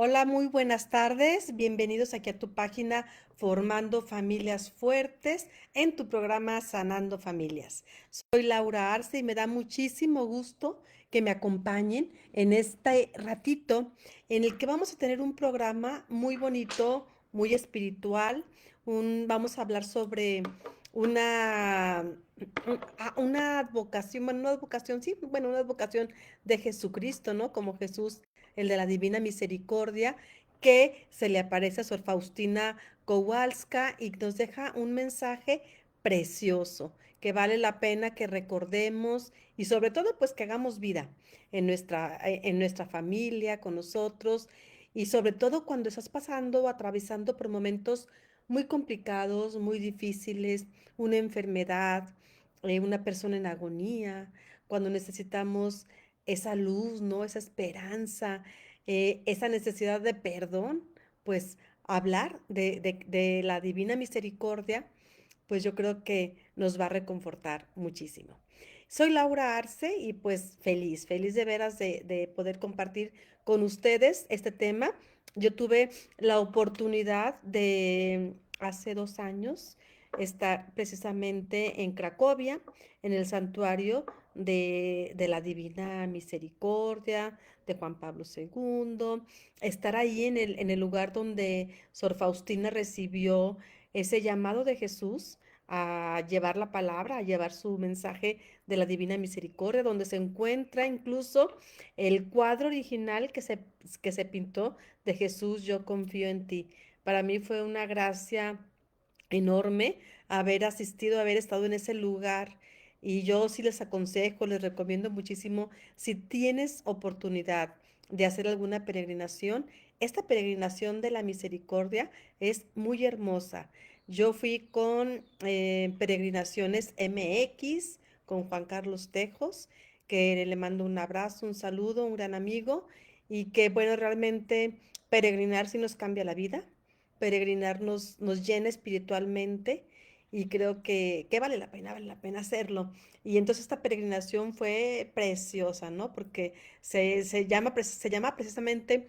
Hola, muy buenas tardes. Bienvenidos aquí a tu página Formando Familias Fuertes en tu programa Sanando Familias. Soy Laura Arce y me da muchísimo gusto que me acompañen en este ratito en el que vamos a tener un programa muy bonito, muy espiritual. Vamos a hablar sobre una, una advocación, bueno, una advocación, sí, bueno, una advocación de Jesucristo, ¿no? Como Jesús, el de la Divina Misericordia, que se le aparece a Sor Faustina Kowalska y nos deja un mensaje precioso, que vale la pena que recordemos y sobre todo pues que hagamos vida en nuestra familia, con nosotros y sobre todo cuando estás pasando o atravesando por momentos muy complicados, muy difíciles, una enfermedad, una persona en agonía, cuando necesitamos esa luz, ¿no? Esa esperanza, esa necesidad de perdón, pues hablar de la divina misericordia, pues yo creo que nos va a reconfortar muchísimo. Soy Laura Arce y pues feliz de veras de poder compartir con ustedes este tema. Yo tuve la oportunidad de hace 2 años estar precisamente en Cracovia, en el santuario de la Divina Misericordia, de Juan Pablo II, estar ahí en el lugar donde Sor Faustina recibió ese llamado de Jesús a llevar la palabra, a llevar su mensaje de la Divina Misericordia, donde se encuentra incluso el cuadro original que se pintó de Jesús, yo confío en ti. Para mí fue una gracia enorme haber asistido, haber estado en ese lugar. Y yo sí les aconsejo, les recomiendo muchísimo, si tienes oportunidad de hacer alguna peregrinación, esta peregrinación de la misericordia es muy hermosa. Yo fui con Peregrinaciones MX, con Juan Carlos Tejos, que le mando un abrazo, un saludo, un gran amigo, y que bueno, realmente peregrinar sí nos cambia la vida. Peregrinar nos llena espiritualmente y creo que vale la pena hacerlo. Y entonces esta peregrinación fue preciosa, ¿no? Porque se llama precisamente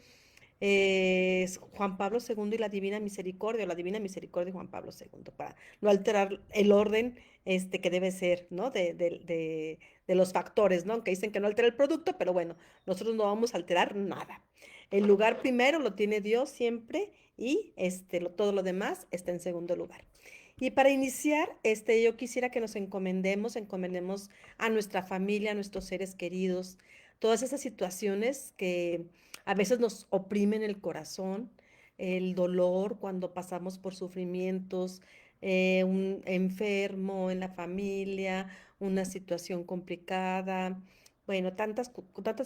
Juan Pablo II y la Divina Misericordia, o la Divina Misericordia y Juan Pablo II, para no alterar el orden que debe ser, ¿no? De los factores, ¿no? Aunque dicen que no altera el producto, pero bueno, nosotros no vamos a alterar nada. El lugar primero lo tiene Dios siempre y todo lo demás está en segundo lugar. Y para iniciar, yo quisiera que nos encomendemos a nuestra familia, a nuestros seres queridos, todas esas situaciones que a veces nos oprimen el corazón, el dolor cuando pasamos por sufrimientos, un enfermo en la familia, una situación complicada. Bueno, tantas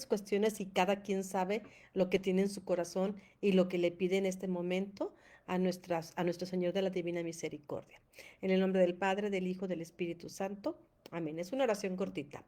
cuestiones y cada quien sabe lo que tiene en su corazón y lo que le pide en este momento a nuestro Señor de la Divina Misericordia. En el nombre del Padre, del Hijo, del Espíritu Santo. Amén. Es una oración cortita.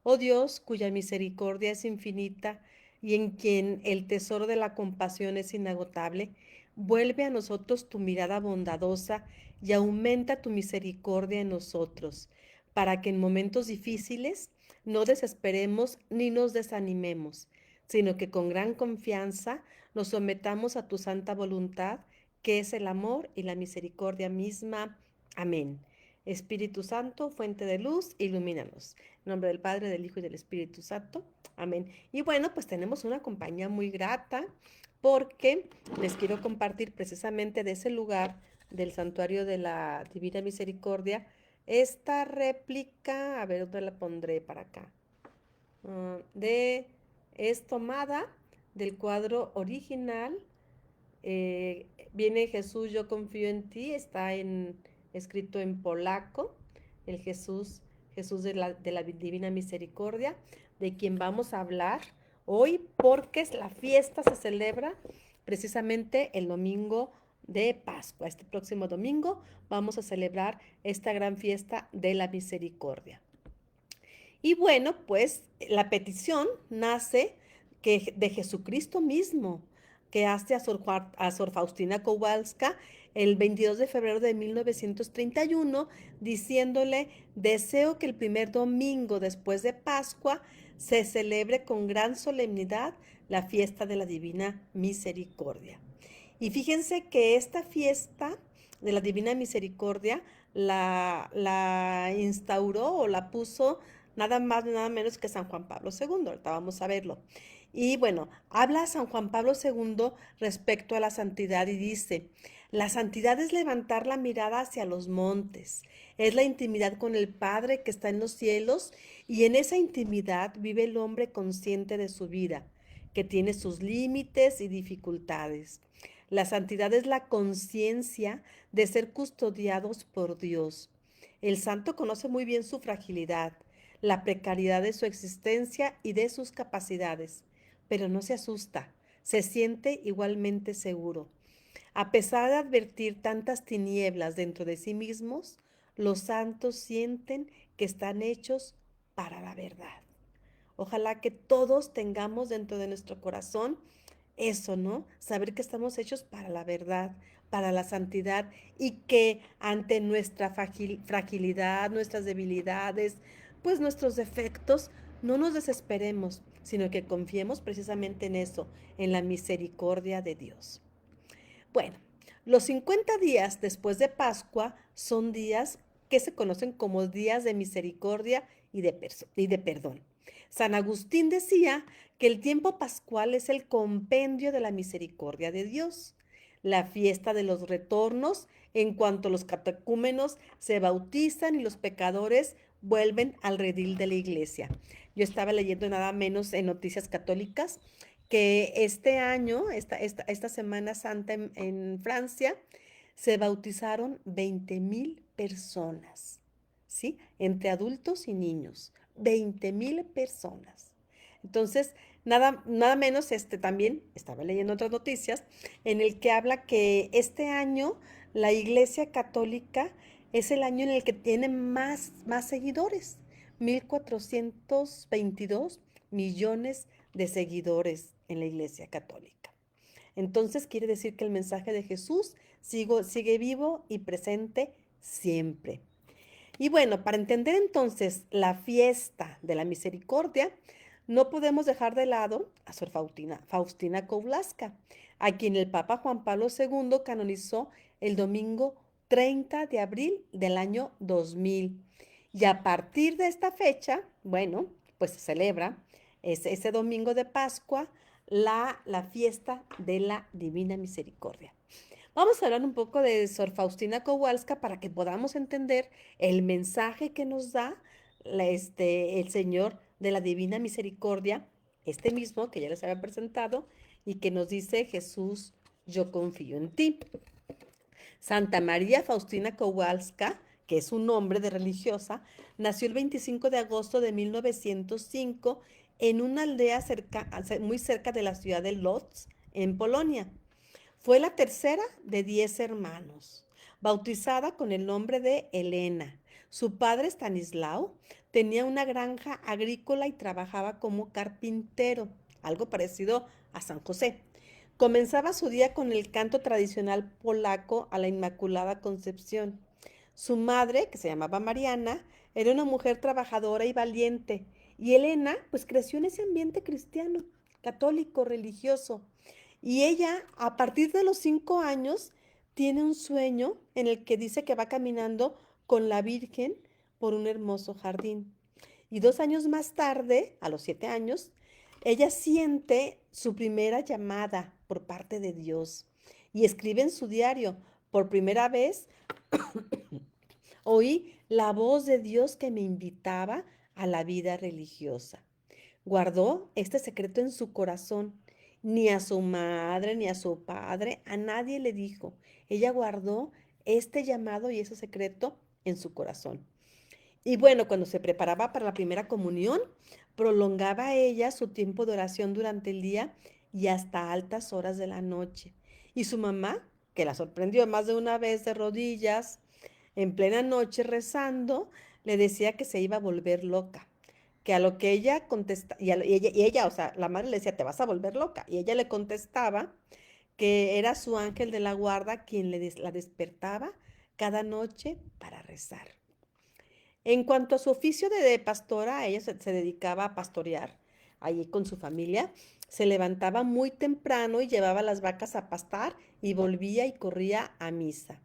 Oh Dios, cuya misericordia es infinita y en quien el tesoro de la compasión es inagotable, vuelve a nosotros tu mirada bondadosa y aumenta tu misericordia en nosotros, para que en momentos difíciles no desesperemos ni nos desanimemos, sino que con gran confianza nos sometamos a tu santa voluntad, que es el amor y la misericordia misma. Amén. Espíritu Santo, fuente de luz, ilumínanos. En nombre del Padre, del Hijo y del Espíritu Santo. Amén. Y bueno, pues tenemos una compañía muy grata porque les quiero compartir precisamente de ese lugar del Santuario de la Divina Misericordia esta réplica, a ver dónde la pondré para acá, es tomada del cuadro original. Viene Jesús, yo confío en ti, está escrito en polaco, el Jesús de la Divina Misericordia, de quien vamos a hablar hoy, porque la fiesta se celebra precisamente el domingo de Pascua. Este próximo domingo vamos a celebrar esta gran fiesta de la misericordia. Y bueno, pues la petición nace de Jesucristo mismo, que hace a Sor Faustina Kowalska el 22 de febrero de 1931, diciéndole: deseo que el primer domingo después de Pascua se celebre con gran solemnidad la fiesta de la Divina Misericordia. Y fíjense que esta fiesta de la Divina Misericordia la instauró o la puso nada más ni nada menos que San Juan Pablo II. Ahorita vamos a verlo. Y bueno, habla San Juan Pablo II respecto a la santidad y dice, la santidad es levantar la mirada hacia los montes, es la intimidad con el Padre que está en los cielos y en esa intimidad vive el hombre consciente de su vida, que tiene sus límites y dificultades. La santidad es la conciencia de ser custodiados por Dios. El santo conoce muy bien su fragilidad, la precariedad de su existencia y de sus capacidades, pero no se asusta, se siente igualmente seguro. A pesar de advertir tantas tinieblas dentro de sí mismos, los santos sienten que están hechos para la verdad. Ojalá que todos tengamos dentro de nuestro corazón eso, ¿no? Saber que estamos hechos para la verdad, para la santidad y que ante nuestra fragilidad, nuestras debilidades, pues nuestros defectos, no nos desesperemos, sino que confiemos precisamente en eso, en la misericordia de Dios. Bueno, los 50 días después de Pascua son días que se conocen como días de misericordia y de perdón. San Agustín decía que el tiempo pascual es el compendio de la misericordia de Dios, la fiesta de los retornos en cuanto los catecúmenos se bautizan y los pecadores vuelven al redil de la iglesia. Yo estaba leyendo nada menos en Noticias Católicas que este año, esta Semana Santa en Francia, se bautizaron 20,000 personas, ¿sí? Entre adultos y niños, 20,000 personas. Entonces, nada menos, también estaba leyendo otras noticias en el que habla que este año la Iglesia Católica es el año en el que tiene más seguidores, 1,422 millones de seguidores en la Iglesia Católica. Entonces quiere decir que el mensaje de Jesús sigue vivo y presente siempre. Y bueno, para entender entonces la fiesta de la misericordia, no podemos dejar de lado a Sor Faustina Kowalska, a quien el Papa Juan Pablo II canonizó el domingo 30 de abril del año 2000. Y a partir de esta fecha, bueno, pues se celebra ese domingo de Pascua la fiesta de la Divina Misericordia. Vamos a hablar un poco de Sor Faustina Kowalska para que podamos entender el mensaje que nos da el Señor de la Divina Misericordia, este mismo que ya les había presentado y que nos dice Jesús, yo confío en ti. Santa María Faustina Kowalska, que es un nombre de religiosa, nació el 25 de agosto de 1905 en una aldea muy cerca de la ciudad de Lodz, en Polonia. Fue la tercera de 10 hermanos, bautizada con el nombre de Elena. Su padre, Stanislao, tenía una granja agrícola y trabajaba como carpintero, algo parecido a San José. Comenzaba su día con el canto tradicional polaco a la Inmaculada Concepción. Su madre, que se llamaba Mariana, era una mujer trabajadora y valiente, y Elena, pues creció en ese ambiente cristiano, católico, religioso. Y ella, a partir de los 5 años, tiene un sueño en el que dice que va caminando con la Virgen por un hermoso jardín. Y 2 años más tarde, a los 7 años, ella siente su primera llamada por parte de Dios y escribe en su diario, por primera vez oí la voz de Dios que me invitaba a la vida religiosa. Guardó este secreto en su corazón. Ni a su madre, ni a su padre, a nadie le dijo. Ella guardó este llamado y ese secreto en su corazón. Y bueno, cuando se preparaba para la primera comunión, prolongaba ella su tiempo de oración durante el día y hasta altas horas de la noche. Y su mamá, que la sorprendió más de una vez de rodillas, en plena noche rezando, le decía que se iba a volver loca, que a lo que ella contesta, y ella, o sea, la madre le decía, te vas a volver loca, y ella le contestaba que era su ángel de la guarda quien la despertaba cada noche para rezar. En cuanto a su oficio de pastora, ella se dedicaba a pastorear allí con su familia Se levantaba muy temprano y llevaba las vacas a pastar y volvía y corría a misa.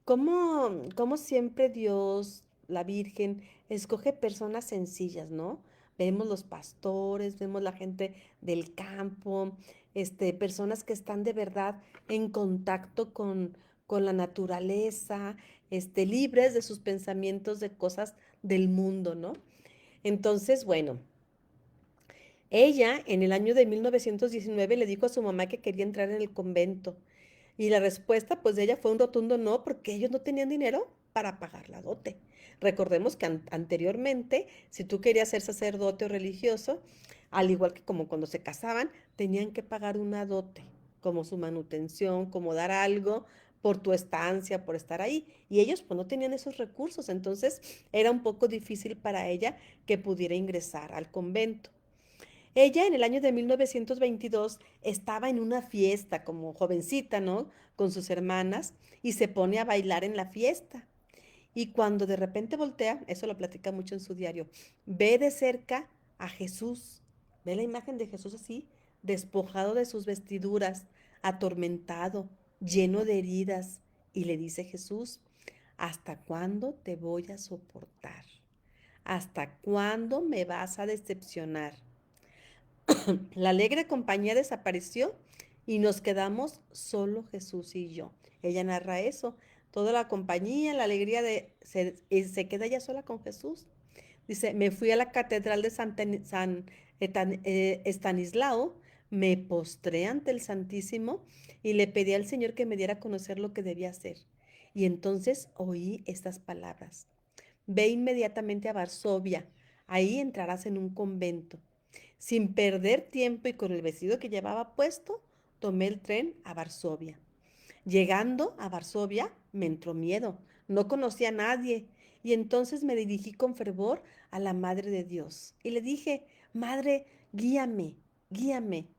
Cómo siempre Dios, la Virgen, escoge personas sencillas, ¿no? Vemos los pastores, vemos la gente del campo, personas que están de verdad en contacto con la naturaleza, libres de sus pensamientos de cosas del mundo, ¿no? Entonces, bueno, ella en el año de 1919 le dijo a su mamá que quería entrar en el convento. Y la respuesta, pues, de ella fue un rotundo no, porque ellos no tenían dinero para pagar la dote. Recordemos que anteriormente, si tú querías ser sacerdote o religioso, al igual que como cuando se casaban, tenían que pagar una dote, como su manutención, como dar algo por tu estancia, por estar ahí. Y ellos pues no tenían esos recursos, entonces era un poco difícil para ella que pudiera ingresar al convento. Ella en el año de 1922 estaba en una fiesta como jovencita, ¿no? Con sus hermanas y se pone a bailar en la fiesta. Y cuando de repente voltea, eso lo platica mucho en su diario, ve de cerca a Jesús, ve la imagen de Jesús así, despojado de sus vestiduras, atormentado, lleno de heridas, y le dice Jesús, ¿hasta cuándo te voy a soportar? ¿Hasta cuándo me vas a decepcionar? La alegre compañía desapareció y nos quedamos solo Jesús y yo. Ella narra eso. Toda la compañía, la alegría se queda ella sola con Jesús. Dice, me fui a la catedral de Estanislao, me postré ante el Santísimo y le pedí al Señor que me diera a conocer lo que debía hacer. Y entonces oí estas palabras. Ve inmediatamente a Varsovia, ahí entrarás en un convento. Sin perder tiempo y con el vestido que llevaba puesto, tomé el tren a Varsovia. Llegando a Varsovia, me entró miedo. No conocía a nadie. Y entonces me dirigí con fervor a la Madre de Dios. Y le dije, Madre, guíame, guíame.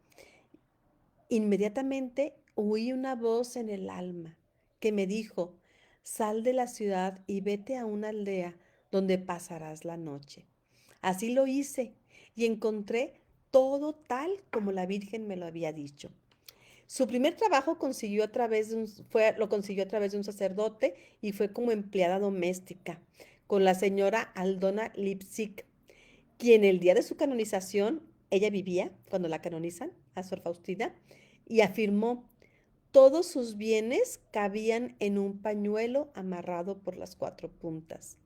Inmediatamente oí una voz en el alma que me dijo, sal de la ciudad y vete a una aldea donde pasarás la noche. Así lo hice y encontré todo tal como la Virgen me lo había dicho. Su primer trabajo lo consiguió a través de un sacerdote y fue como empleada doméstica con la señora Aldona Lipsic, quien el día de su canonización, ella vivía cuando la canonizan a Sor Faustina y afirmó, todos sus bienes cabían en un pañuelo amarrado por las cuatro puntas.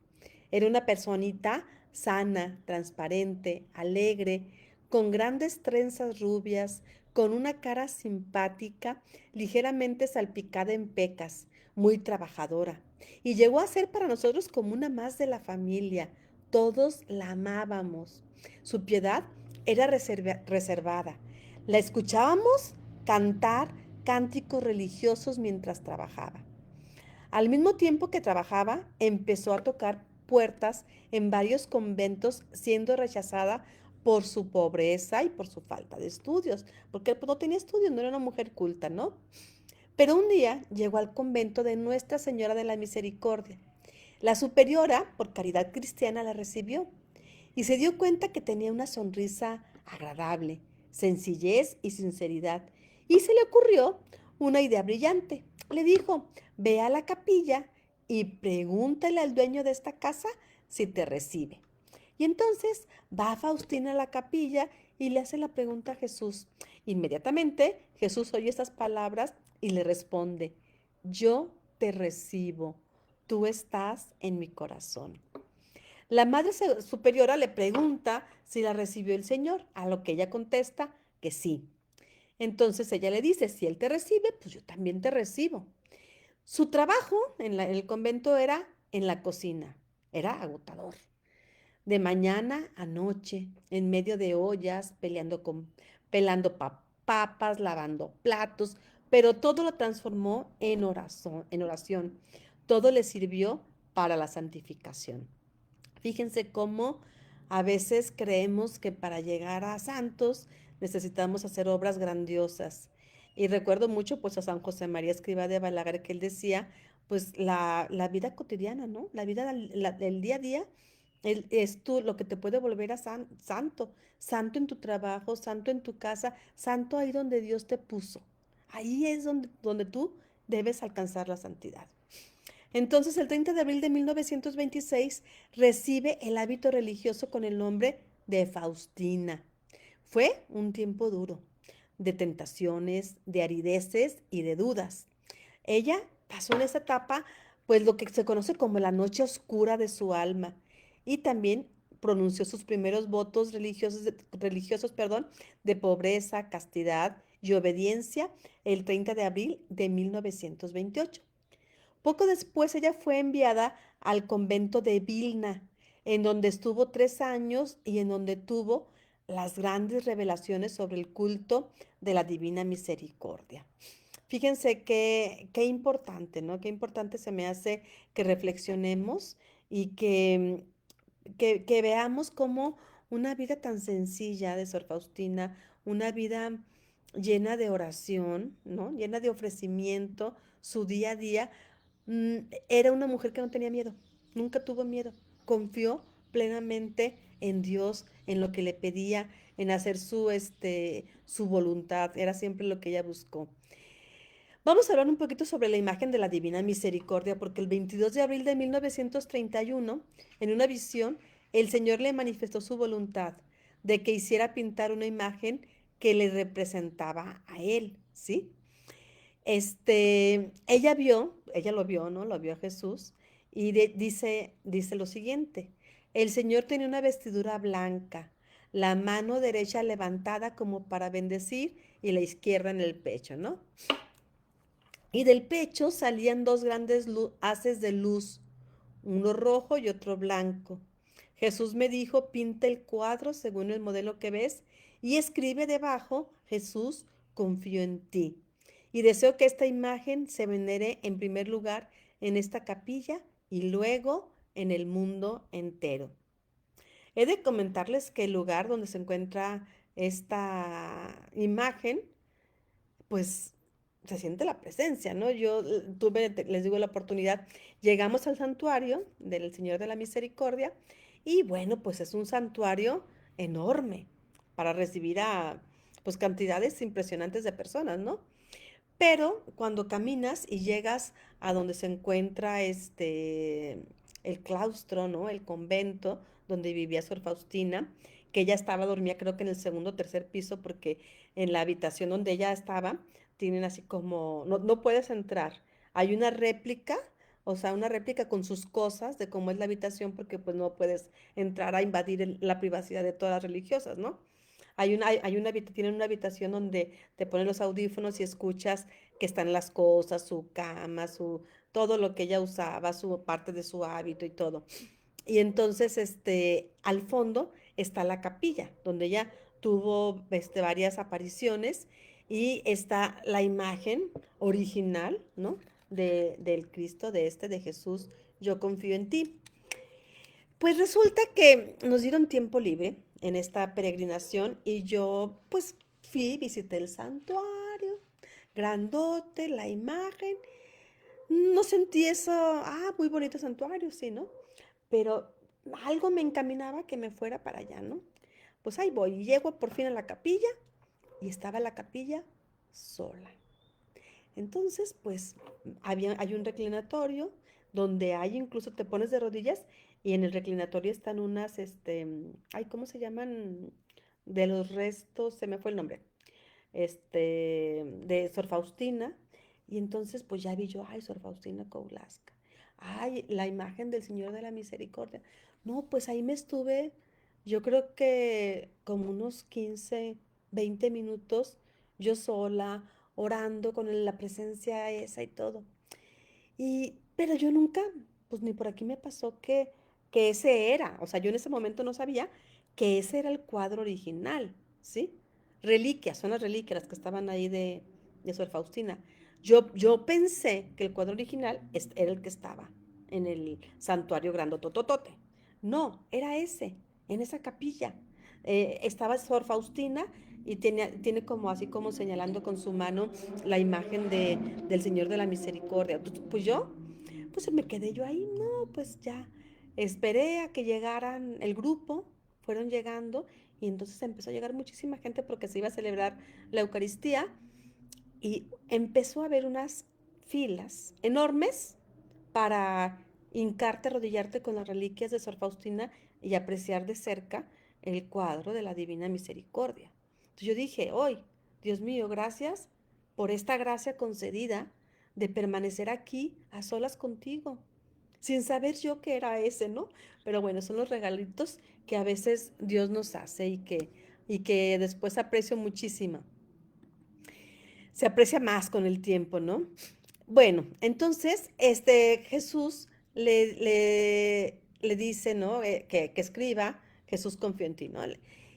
Era una personita sana, transparente, alegre, con grandes trenzas rubias, con una cara simpática, ligeramente salpicada en pecas, muy trabajadora. Y llegó a ser para nosotros como una más de la familia. Todos la amábamos. Su piedad era reservada. La escuchábamos cantar cánticos religiosos mientras trabajaba. Al mismo tiempo que trabajaba, empezó a tocar puertas en varios conventos, siendo rechazada por su pobreza y por su falta de estudios, porque pues, no tenía estudios, no era una mujer culta, ¿no? Pero un día llegó al convento de Nuestra Señora de la Misericordia. La superiora, por caridad cristiana, la recibió y se dio cuenta que tenía una sonrisa agradable, sencillez y sinceridad. Y se le ocurrió una idea brillante. Le dijo, ve a la capilla y pregúntale al dueño de esta casa si te recibe. Y entonces va Faustina a la capilla y le hace la pregunta a Jesús. Inmediatamente Jesús oye estas palabras y le responde, yo te recibo, tú estás en mi corazón. La madre superiora le pregunta si la recibió el Señor, a lo que ella contesta que sí. Entonces ella le dice, si Él te recibe, pues yo también te recibo. Su trabajo en el convento era en la cocina, era agotador. De mañana a noche, en medio de ollas, pelando papas, lavando platos, pero todo lo transformó en oración. Todo le sirvió para la santificación. Fíjense cómo a veces creemos que para llegar a santos necesitamos hacer obras grandiosas. Y recuerdo mucho pues a San José María Escrivá de Balaguer que él decía pues la vida cotidiana, ¿no? La vida del día a día Es tú lo que te puede volver a santo, santo en tu trabajo, santo en tu casa, santo ahí donde Dios te puso. Ahí es donde tú debes alcanzar la santidad. Entonces, el 30 de abril de 1926 recibe el hábito religioso con el nombre de Faustina. Fue un tiempo duro, de tentaciones, de arideces y de dudas. Ella pasó en esa etapa, pues lo que se conoce como la noche oscura de su alma, y también pronunció sus primeros votos religiosos, perdón, de pobreza, castidad y obediencia el 30 de abril de 1928. Poco después ella fue enviada al convento de Vilna, en donde estuvo 3 años y en donde tuvo las grandes revelaciones sobre el culto de la Divina Misericordia. Fíjense qué importante, ¿no? Qué importante se me hace que reflexionemos y que veamos cómo una vida tan sencilla de Sor Faustina, una vida llena de oración, ¿no? Llena de ofrecimiento, su día a día, mm, era una mujer que no tenía miedo, nunca tuvo miedo, confió plenamente en Dios, en lo que le pedía, en hacer su voluntad, era siempre lo que ella buscó. Vamos a hablar un poquito sobre la imagen de la Divina Misericordia, porque el 22 de abril de 1931, en una visión, el Señor le manifestó su voluntad de que hiciera pintar una imagen que le representaba a él, ¿sí? Ella lo vio, ¿no? Lo vio a Jesús y dice lo siguiente: el Señor tenía una vestidura blanca, la mano derecha levantada como para bendecir y la izquierda en el pecho, ¿no? Y del pecho salían dos grandes haces de luz, uno rojo y otro blanco. Jesús me dijo: pinta el cuadro según el modelo que ves y escribe debajo: Jesús, confío en ti. Y deseo que esta imagen se venere en primer lugar en esta capilla y luego en el mundo entero. He de comentarles que el lugar donde se encuentra esta imagen, pues se siente la presencia, ¿no? Yo tuve, les digo, la oportunidad, llegamos al santuario del Señor de la Misericordia y bueno, pues es un santuario enorme para recibir a, pues, cantidades impresionantes de personas, ¿no? Pero cuando caminas y llegas a donde se encuentra el claustro, ¿no? El convento donde vivía Sor Faustina, que ella estaba dormía creo que en el segundo o tercer piso porque en la habitación donde ella estaba tienen así como, no, no puedes entrar. Hay una réplica, o sea, una réplica con sus cosas de cómo es la habitación porque pues no puedes entrar a invadir la privacidad de todas las religiosas, ¿no? Tienen una habitación donde te ponen los audífonos y escuchas que están las cosas, su cama, todo lo que ella usaba, su parte de su hábito y todo. Y entonces, al fondo está la capilla, donde ella tuvo, varias apariciones y está la imagen original, ¿no? Del Cristo, de Jesús, yo confío en ti. Pues resulta que nos dieron tiempo libre en esta peregrinación y yo pues fui, visité el santuario, grandote, la imagen. No sentí eso, muy bonito santuario, sí, ¿no? Pero algo me encaminaba que me fuera para allá, ¿no? Pues ahí voy, y llego por fin a la capilla y estaba la capilla sola. Entonces, pues hay un reclinatorio donde hay incluso te pones de rodillas y en el reclinatorio están unas, ¿cómo se llaman? De los restos, se me fue el nombre, de Sor Faustina. Y entonces, pues ya vi yo, ay, Sor Faustina Kowalska, ay, la imagen del Señor de la Misericordia. No, pues ahí me estuve, yo creo que como unos 15 20 minutos, yo sola, orando con la presencia esa y todo. Pero yo nunca, pues ni por aquí me pasó que ese era, o sea, yo en ese momento no sabía que ese era el cuadro original, ¿sí? Reliquias, son las reliquias las que estaban ahí de Sor Faustina. Yo pensé que el cuadro original era el que estaba en el santuario grandotototote. No, era ese, en esa capilla. Estaba Sor Faustina y tiene como así como señalando con su mano la imagen del Señor de la Misericordia. Pues me quedé yo ahí, no, pues ya. Esperé a que llegaran el grupo, fueron llegando y entonces empezó a llegar muchísima gente porque se iba a celebrar la Eucaristía y empezó a haber unas filas enormes para hincarte, arrodillarte con las reliquias de Sor Faustina y apreciar de cerca el cuadro de la Divina Misericordia. Entonces yo dije, hoy, Dios mío, gracias por esta gracia concedida de permanecer aquí a solas contigo, sin saber yo qué era ese, ¿no? Pero bueno, son los regalitos que a veces Dios nos hace y que después aprecio muchísimo. Se aprecia más con el tiempo, ¿no? Bueno, entonces, Jesús le dice, ¿no? Que escriba, Jesús confió en ti, ¿no?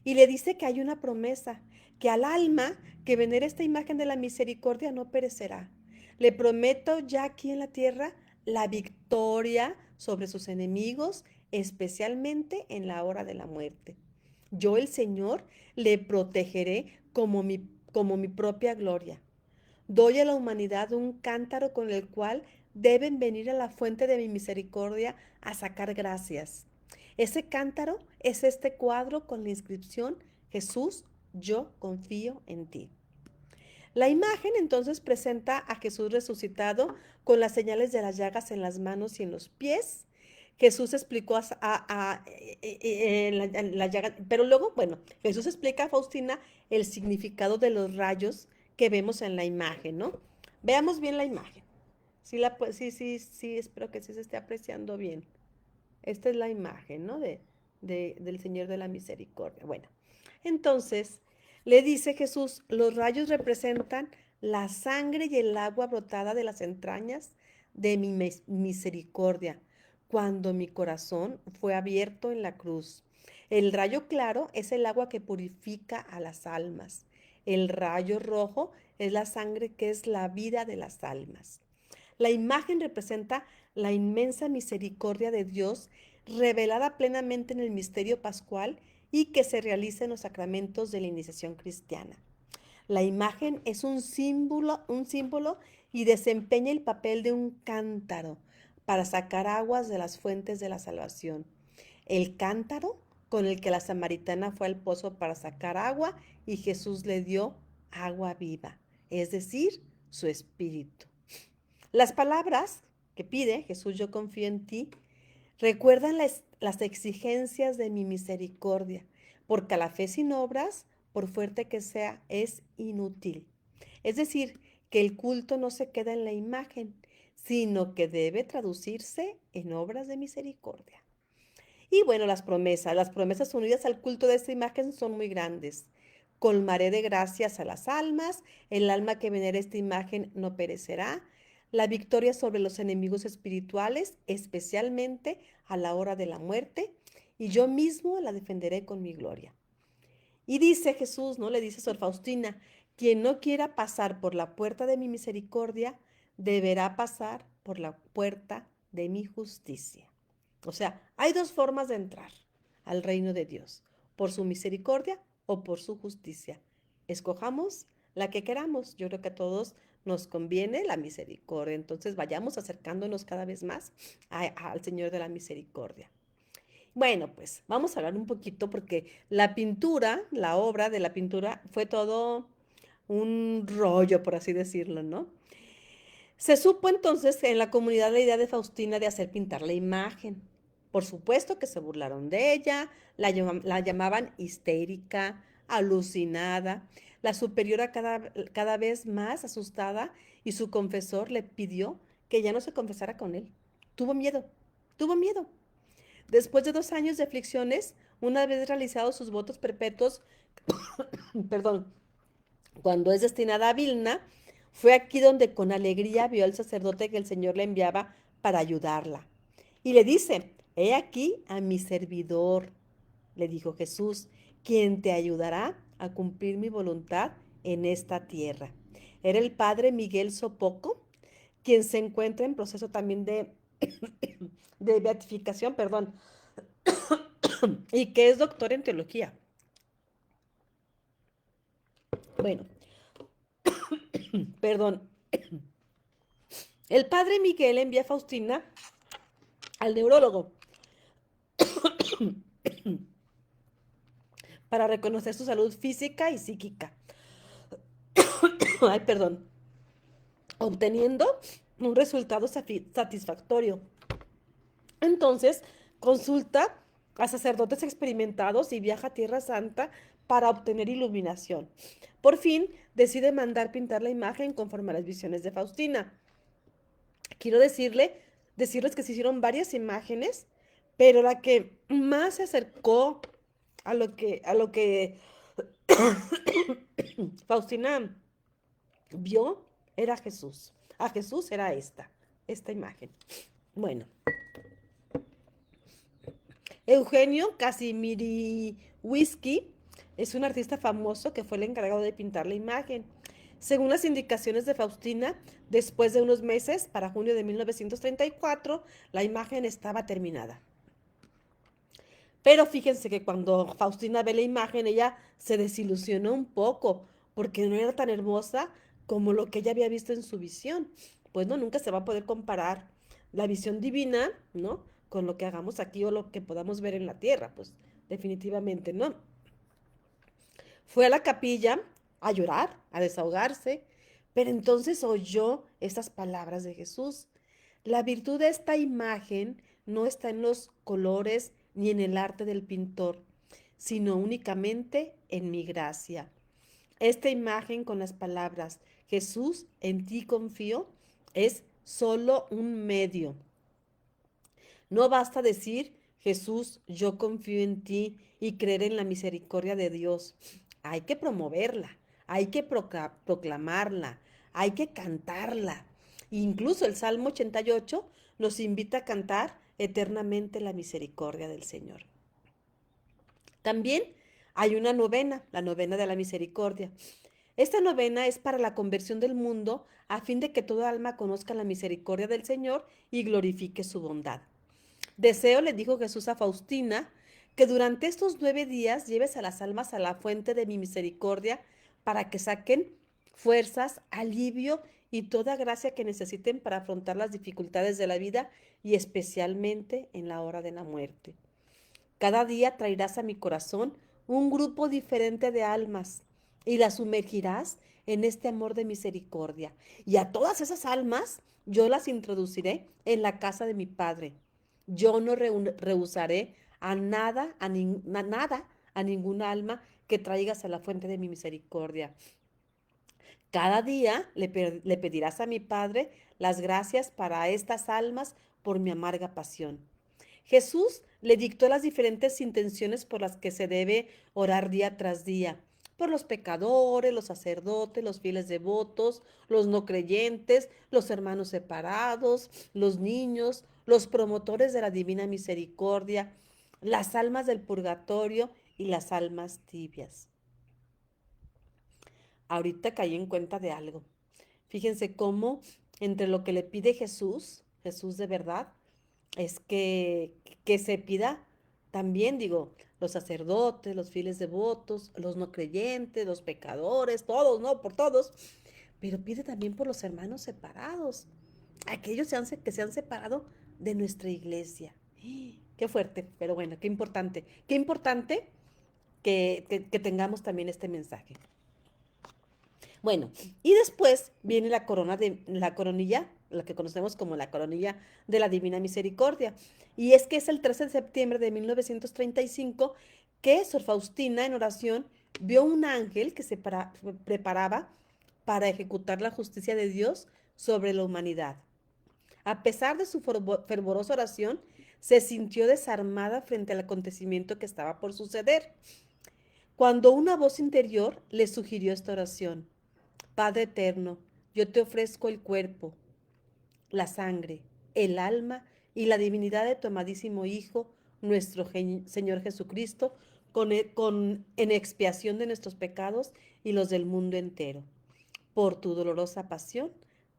Y le dice que hay una promesa, que al alma que venera esta imagen de la misericordia no perecerá. Le prometo ya aquí en la tierra la victoria sobre sus enemigos, especialmente en la hora de la muerte. Yo, el Señor, le protegeré como mi propia gloria. Doy a la humanidad un cántaro con el cual deben venir a la fuente de mi misericordia a sacar gracias. Ese cántaro es este cuadro con la inscripción: Jesús, yo confío en ti. La imagen entonces presenta a Jesús resucitado con las señales de las llagas en las manos y en los pies. Jesús explicó en la llaga, pero luego, bueno, Jesús explica a Faustina el significado de los rayos que vemos en la imagen, ¿no? Veamos bien la imagen. Sí, sí, espero que sí se esté apreciando bien. Esta es la imagen, ¿no? Del Señor de la Misericordia. Bueno, entonces le dice Jesús, los rayos representan la sangre y el agua brotada de las entrañas de mi misericordia, cuando mi corazón fue abierto en la cruz. El rayo claro es el agua que purifica a las almas. El rayo rojo es la sangre que es la vida de las almas. La imagen representa la inmensa misericordia de Dios revelada plenamente en el misterio pascual y que se realiza en los sacramentos de la iniciación cristiana. La imagen es un símbolo y desempeña el papel de un cántaro para sacar aguas de las fuentes de la salvación. El cántaro con el que la samaritana fue al pozo para sacar agua y Jesús le dio agua viva, es decir, su espíritu. Las palabras que pide, Jesús, yo confío en ti, recuerdan las exigencias de mi misericordia, porque la fe sin obras, por fuerte que sea, es inútil. Es decir, que el culto no se queda en la imagen, sino que debe traducirse en obras de misericordia. Y bueno, las promesas unidas al culto de esta imagen son muy grandes. Colmaré de gracias a las almas, el alma que venera esta imagen no perecerá, la victoria sobre los enemigos espirituales, especialmente a la hora de la muerte, y yo mismo la defenderé con mi gloria. Y dice Jesús, ¿no? Le dice Sor Faustina, quien no quiera pasar por la puerta de mi misericordia, deberá pasar por la puerta de mi justicia. O sea, hay dos formas de entrar al reino de Dios, por su misericordia o por su justicia. Escojamos la que queramos. Yo creo que a todos nos conviene la misericordia. Entonces vayamos acercándonos cada vez más al Señor de la misericordia. Bueno, pues vamos a hablar un poquito porque la pintura, la obra de la pintura fue todo un rollo, por así decirlo, ¿no? Se supo entonces en la comunidad la idea de Faustina de hacer pintar la imagen. Por supuesto que se burlaron de ella, la llamaban histérica, alucinada. La superiora cada vez más asustada y su confesor le pidió que ya no se confesara con él. Tuvo miedo, tuvo miedo. Después de 2 años de aflicciones, una vez realizados sus votos perpetuos, perdón, cuando es destinada a Vilna, fue aquí donde con alegría vio al sacerdote que el Señor le enviaba para ayudarla. Y le dice, he aquí a mi servidor, le dijo Jesús, quien te ayudará a cumplir mi voluntad en esta tierra. Era el padre Miguel Sopoco, quien se encuentra en proceso también de beatificación, perdón, y que es doctor en teología. Bueno, perdón. El padre Miguel envía a Faustina al neurólogo para reconocer su salud física y psíquica. Ay, perdón. Obteniendo un resultado satisfactorio. Entonces, consulta a sacerdotes experimentados y viaja a Tierra Santa para obtener iluminación. Por fin, decide mandar pintar la imagen conforme a las visiones de Faustina. Quiero decirles que se hicieron varias imágenes, pero la que más se acercó a lo que Faustina vio era Jesús. A Jesús era esta imagen. Bueno, Eugenio Casimiriwski es un artista famoso que fue el encargado de pintar la imagen. Según las indicaciones de Faustina, después de unos meses, para junio de 1934, la imagen estaba terminada. Pero fíjense que cuando Faustina ve la imagen, ella se desilusionó un poco, porque no era tan hermosa como lo que ella había visto en su visión. Pues no, nunca se va a poder comparar la visión divina, ¿no? Con lo que hagamos aquí o lo que podamos ver en la tierra, pues definitivamente no. Fue a la capilla a llorar, a desahogarse, pero entonces oyó estas palabras de Jesús. La virtud de esta imagen no está en los colores ni en el arte del pintor, sino únicamente en mi gracia. Esta imagen con las palabras, Jesús, en ti confío, es solo un medio. No basta decir, Jesús, yo confío en ti y creer en la misericordia de Dios. Hay que promoverla, hay que proclamarla, hay que cantarla. Incluso el Salmo 88 nos invita a cantar eternamente la misericordia del Señor. También hay una novena, la novena de la misericordia. Esta novena es para la conversión del mundo a fin de que toda alma conozca la misericordia del Señor y glorifique su bondad. Deseo, le dijo Jesús a Faustina, que durante estos 9 días lleves a las almas a la fuente de mi misericordia para que saquen fuerzas, alivio y toda gracia que necesiten para afrontar las dificultades de la vida y especialmente en la hora de la muerte. Cada día traerás a mi corazón un grupo diferente de almas y las sumergirás en este amor de misericordia. Y a todas esas almas yo las introduciré en la casa de mi Padre. Yo no rehusaré a nada, a ninguna alma que traigas a la fuente de mi misericordia. Cada día le pedirás a mi Padre las gracias para estas almas por mi amarga pasión. Jesús le dictó las diferentes intenciones por las que se debe orar día tras día, por los pecadores, los sacerdotes, los fieles devotos, los no creyentes, los hermanos separados, los niños, los promotores de la divina misericordia, las almas del purgatorio y las almas tibias. Ahorita caí en cuenta de algo. Fíjense cómo entre lo que le pide Jesús, Jesús de verdad, es que se pida también, digo, los sacerdotes, los fieles devotos, los no creyentes, los pecadores, todos, ¿no? Por todos, pero pide también por los hermanos separados, aquellos que se han separado de nuestra iglesia. Qué fuerte, pero bueno, qué importante que tengamos también este mensaje. Bueno, y después viene la coronilla, la que conocemos como la coronilla de la Divina Misericordia. Y es que es el 13 de septiembre de 1935 que Sor Faustina en oración vio un ángel que se preparaba para ejecutar la justicia de Dios sobre la humanidad. A pesar de su fervorosa oración, se sintió desarmada frente al acontecimiento que estaba por suceder, cuando una voz interior le sugirió esta oración. Padre eterno, yo te ofrezco el cuerpo, la sangre, el alma y la divinidad de tu amadísimo Hijo, nuestro Señor Jesucristo, en expiación de nuestros pecados y los del mundo entero. Por tu dolorosa pasión,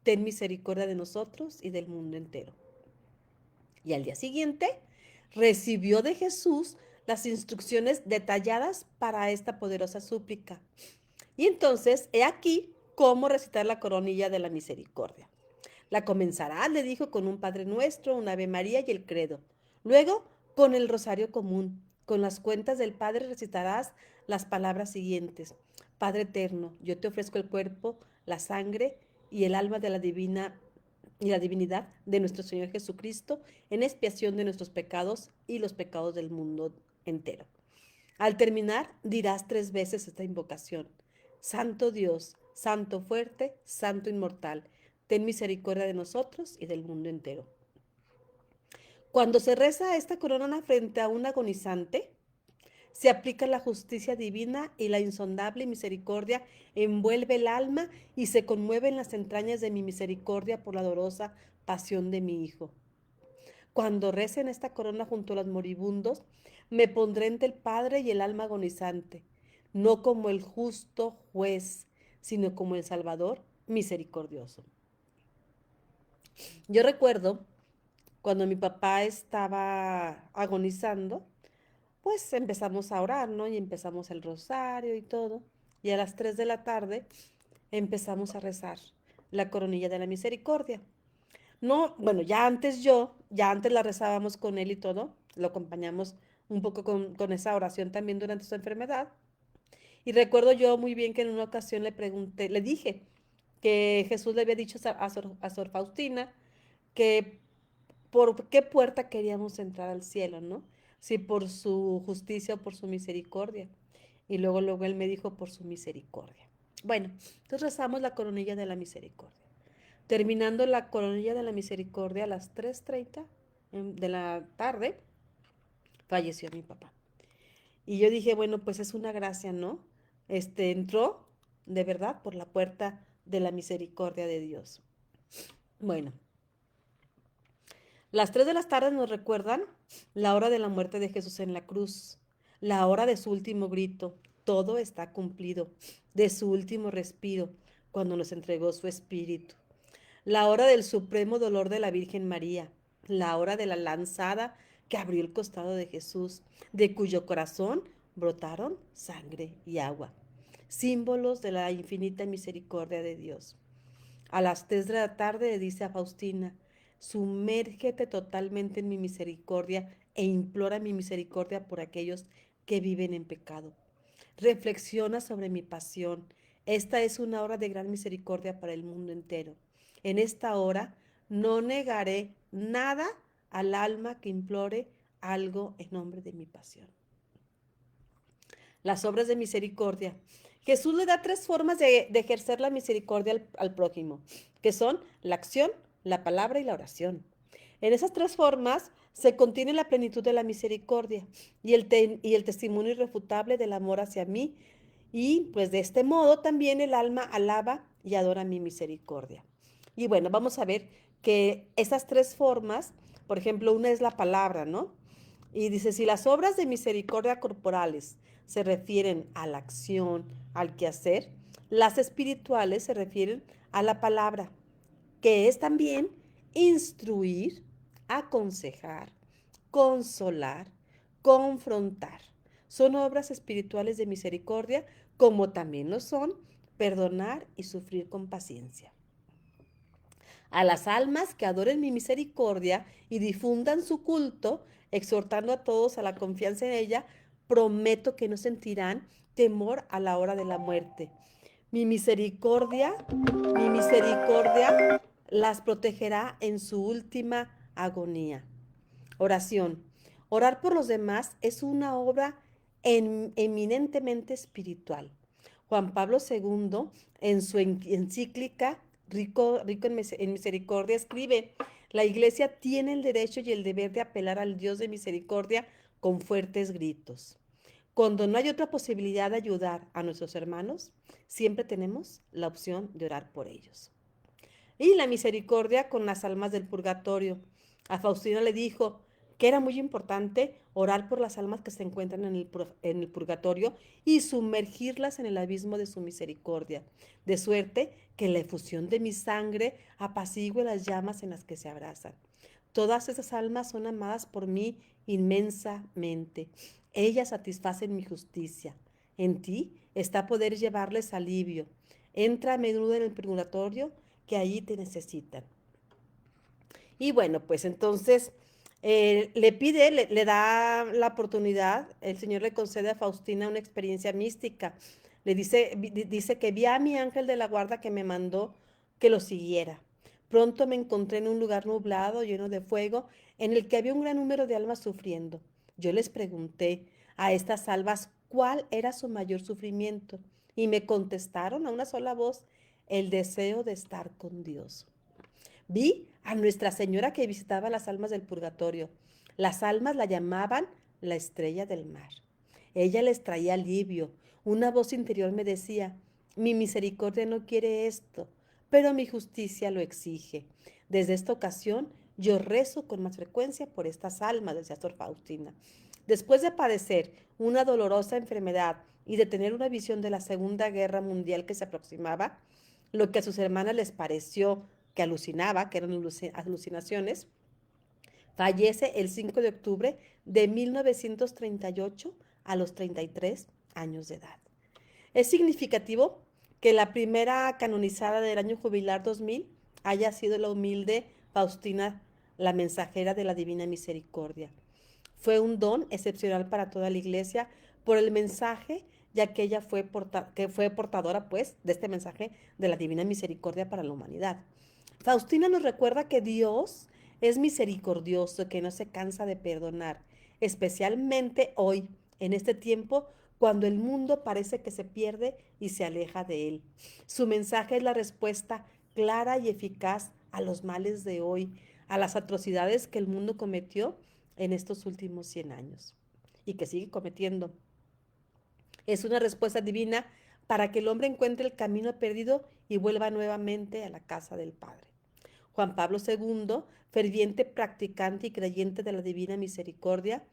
ten misericordia de nosotros y del mundo entero. Y al día siguiente, recibió de Jesús las instrucciones detalladas para esta poderosa súplica. Y entonces, he aquí cómo recitar la coronilla de la misericordia. La comenzará, le dijo, con un Padre Nuestro, un Ave María y el Credo. Luego con el rosario común. Con las cuentas del Padre recitarás las palabras siguientes. Padre eterno, yo te ofrezco el cuerpo, la sangre y el alma de la divina y la divinidad de nuestro Señor Jesucristo en expiación de nuestros pecados y los pecados del mundo entero. Al terminar, dirás 3 veces esta invocación. Santo Dios, Santo fuerte, Santo inmortal, ten misericordia de nosotros y del mundo entero. Cuando se reza esta corona frente a un agonizante, se aplica la justicia divina y la insondable misericordia envuelve el alma y se conmueve en las entrañas de mi misericordia por la dolorosa pasión de mi Hijo. Cuando recen esta corona junto a los moribundos, me pondré entre el Padre y el alma agonizante, no como el justo juez, sino como el Salvador misericordioso. Yo recuerdo cuando mi papá estaba agonizando, pues empezamos a orar, ¿no? Y empezamos el rosario y todo. Y a las 3 de la tarde empezamos a rezar la coronilla de la misericordia. No, bueno, ya antes la rezábamos con él y todo, lo acompañamos un poco con esa oración también durante su enfermedad. Y recuerdo yo muy bien que en una ocasión le pregunté, le dije que Jesús le había dicho a Sor Faustina que por qué puerta queríamos entrar al cielo, ¿no? Si por su justicia o por su misericordia. Y luego él me dijo por su misericordia. Bueno, entonces rezamos la coronilla de la misericordia. Terminando la coronilla de la misericordia a las 3:30 de la tarde, falleció mi papá. Y yo dije, bueno, pues es una gracia, ¿no? Entró de verdad por la puerta de la misericordia de Dios. Bueno, las 3 de la tarde nos recuerdan la hora de la muerte de Jesús en la cruz, la hora de su último grito, todo está cumplido, de su último respiro, cuando nos entregó su espíritu. La hora del supremo dolor de la Virgen María, la hora de la lanzada que abrió el costado de Jesús, de cuyo corazón brotaron sangre y agua, símbolos de la infinita misericordia de Dios. A las 3 de la tarde le dice a Faustina, sumérgete totalmente en mi misericordia e implora mi misericordia por aquellos que viven en pecado. Reflexiona sobre mi pasión. Esta es una hora de gran misericordia para el mundo entero. En esta hora no negaré nada al alma que implore algo en nombre de mi pasión. Las obras de misericordia. Jesús le da 3 formas de ejercer la misericordia al prójimo, que son la acción, la palabra y la oración. En esas 3 formas se contiene la plenitud de la misericordia y el testimonio irrefutable del amor hacia mí. Y pues de este modo también el alma alaba y adora mi misericordia. Y bueno, vamos a ver que esas 3 formas, por ejemplo, una es la palabra, ¿no? Y dice, si las obras de misericordia corporales se refieren a la acción, al quehacer, las espirituales se refieren a la palabra, que es también instruir, aconsejar, consolar, confrontar. Son obras espirituales de misericordia, como también lo son perdonar y sufrir con paciencia. A las almas que adoren mi misericordia y difundan su culto, exhortando a todos a la confianza en ella, prometo que no sentirán temor a la hora de la muerte. Mi misericordia las protegerá en su última agonía. Oración. Orar por los demás es una obra eminentemente espiritual. Juan Pablo II, en su encíclica Rico en Misericordia, escribe, la Iglesia tiene el derecho y el deber de apelar al Dios de misericordia con fuertes gritos. Cuando no hay otra posibilidad de ayudar a nuestros hermanos, siempre tenemos la opción de orar por ellos. Y la misericordia con las almas del purgatorio. A Faustina le dijo que era muy importante orar por las almas que se encuentran en el purgatorio y sumergirlas en el abismo de su misericordia, de suerte que la efusión de mi sangre apacigüe las llamas en las que se abrazan. Todas esas almas son amadas por mí inmensamente. Ellas satisfacen mi justicia. En ti está poder llevarles alivio. Entra a menudo en el purgatorio que allí te necesitan. Y bueno, pues entonces Le da la oportunidad, el Señor le concede a Faustina una experiencia mística. Dice que vi a mi ángel de la guarda que me mandó que lo siguiera. Pronto me encontré en un lugar nublado, lleno de fuego, en el que había un gran número de almas sufriendo. Yo les pregunté a estas almas cuál era su mayor sufrimiento y me contestaron a una sola voz el deseo de estar con Dios. Vi a Nuestra Señora que visitaba las almas del purgatorio. Las almas la llamaban la estrella del mar. Ella les traía alivio. Una voz interior me decía, mi misericordia no quiere esto, pero mi justicia lo exige. Desde esta ocasión, yo rezo con más frecuencia por estas almas, decía Sor Faustina. Después de padecer una dolorosa enfermedad y de tener una visión de la Segunda Guerra Mundial que se aproximaba, lo que a sus hermanas les pareció que alucinaba, que eran alucinaciones, fallece el 5 de octubre de 1938 a los 33 años de edad. Es significativo que la primera canonizada del año jubilar 2000 haya sido la humilde Faustina, la mensajera de la Divina Misericordia. Fue un don excepcional para toda la iglesia por el mensaje, ya que ella fue portadora, pues, de este mensaje de la Divina Misericordia para la humanidad. Faustina nos recuerda que Dios es misericordioso, que no se cansa de perdonar, especialmente hoy, en este tiempo, cuando el mundo parece que se pierde y se aleja de él. Su mensaje es la respuesta clara y eficaz a los males de hoy, a las atrocidades que el mundo cometió en estos últimos 100 años y que sigue cometiendo. Es una respuesta divina para que el hombre encuentre el camino perdido y vuelva nuevamente a la casa del Padre. Juan Pablo II, ferviente practicante y creyente de la Divina Misericordia,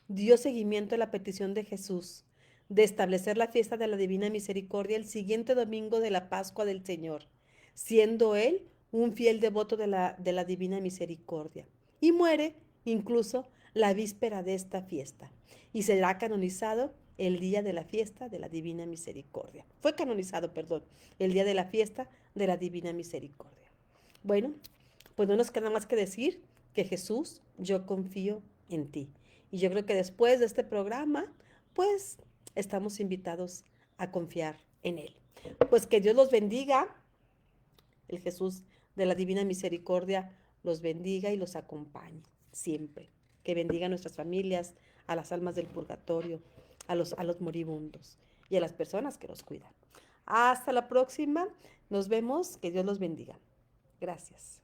dio seguimiento a la petición de Jesús de establecer la fiesta de la Divina Misericordia el siguiente domingo de la Pascua del Señor, siendo él un fiel devoto de la Divina Misericordia. Y muere incluso la víspera de esta fiesta y será canonizado el día de la fiesta de la Divina Misericordia. Fue canonizado, perdón, el día de la fiesta de la Divina Misericordia. Bueno, pues no nos queda más que decir que Jesús, yo confío en ti. Y yo creo que después de este programa, pues estamos invitados a confiar en Él. Pues que Dios los bendiga, el Jesús de la Divina Misericordia los bendiga y los acompañe siempre. Que bendiga a nuestras familias, a las almas del purgatorio, a los moribundos y a las personas que los cuidan. Hasta la próxima. Nos vemos. Que Dios los bendiga. Gracias.